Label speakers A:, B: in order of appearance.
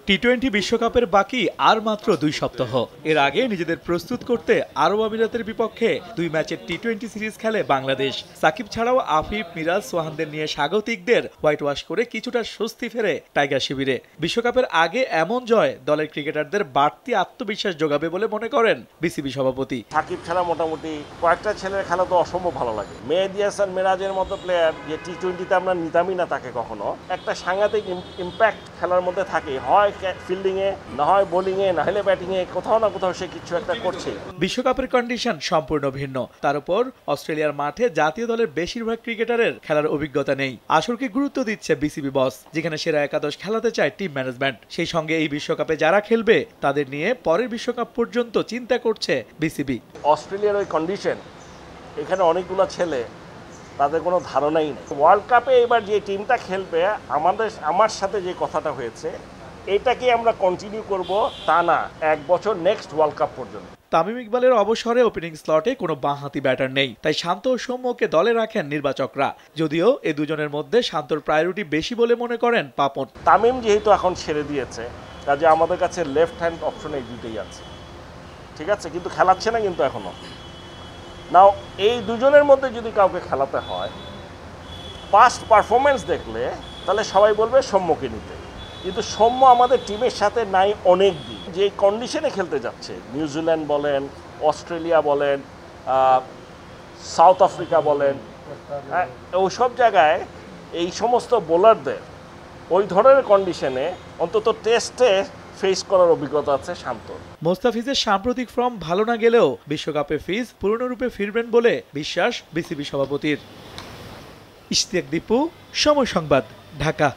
A: টি-20 বিশ্বকাপের বাকি আর মাত্র 2 সপ্তাহ। এর আগে নিজেদের প্রস্তুত করতে আরব আমিরাতের বিপক্ষে 2 ম্যাচের টি-20 সিরিজ খেলে বাংলাদেশ। সাকিব ছাড়াও আফিফ, মিরাজ, সোহানদের নিয়ে স্বাগতিকদের হোয়াইট ওয়াশ করে কিছুটা স্বস্তি ফেরে টাইগার শিবিরে। বিশ্বকাপের আগে এমন জয় দলের ক্রিকেটারদের বাড়তি আত্মবিশ্বাস যোগাবে বলে মনে করেন বিসিবি সভাপতি।
B: সাকিব ছাড়া মোটামুটি কয়েকটা ছেলের খেলা তো অসম্ভব ভালো লাগে। মেহেদী হাসান, মিরাজের মতো প্লেয়ার যে টি-20তে আমরা নিতামই না তাকে কখনো, একটা সাংঘাতিক ইম্প্যাক্ট খেলার মধ্যে থাকে। হয় ফিল্ডিংয়ে, না হয় বোলিংয়ে, না হলে ব্যাটিংয়ে, কোথাও না কোথাও সে কিছু একটা করছে।
A: বিশ্বকাপের কন্ডিশন সম্পূর্ণ ভিন্ন। তার উপর অস্ট্রেলিয়ার মাঠে জাতীয় দলের বেশিরভাগ ক্রিকেটারের খেলার অভিজ্ঞতা নেই। আসরকে গুরুত্ব দিচ্ছে বিসিবি বস, যেখানে সেরা একাদশ খেলাতে চায় টিম ম্যানেজমেন্ট। সেই সঙ্গে এই বিশ্বকাপে যারা খেলবে তাদের নিয়ে পরের বিশ্বকাপ পর্যন্ত চিন্তা করছে বিসিবি।
B: অস্ট্রেলিয়ার ওই কন্ডিশন, এখানে অনেকগুলো ছেলে তাদের কোনো ধারণাই নেই। ওয়ার্ল্ড কাপে এবার যে টিমটা খেলবে, আমার সাথে যে কথাটা হয়েছে, এটাকে আমরা কন্টিনিউ করব, তা না 1 বছর নেক্সট ওয়ার্ল্ড কাপ পর্যন্ত।
A: তামিম ইকবালের অবসরে ওপেনিং স্লটে কোনো বাঁহাতি ব্যাটার নেই, তাই শান্ত ও সৌম্যকে দলে রাখেন নির্বাচকরা। যদিও এই দুজনের মধ্যে শান্তর প্রায়োরিটি বেশি বলে মনে করেন পাপন।
B: তামিম যেহেতু এখন ছেড়ে দিয়েছে, কাজে আমাদের কাছে লেফট হ্যান্ড অপশন এই দুটোই আছে, ঠিক আছে, কিন্তু খেলাচ্ছে না কিন্তু এখনো। নাও এই দুজনের মধ্যে যদি কাউকে খেলাতে হয়, পাস্ট পারফরমেন্স দেখলে তাহলে সবাই বলবে সৌম্যকে নিতে, কিন্তু সৌম্য আমাদের টিমের সাথে নাই অনেক দিন। যে কন্ডিশনে খেলতে যাচ্ছে, নিউজিল্যান্ড বলেন, অস্ট্রেলিয়া বলেন, সাউথ আফ্রিকা বলেন, ওইসব জায়গায় এই সমস্ত বোলারদের ওই ধরনের কন্ডিশনে অন্তত টেস্টে ফেস করার অভিজ্ঞতা আছে শান্ত।
A: মোস্তাফিজের সাম্প্রতিক ফর্ম ভালো না গেলেও বিশ্বকাপে ফিজ পূর্ণরূপে ফিরবেন বলে বিশ্বাস বিসিবি সভাপতির। ইশতিয়াক দীপু, সময় সংবাদ, ঢাকা।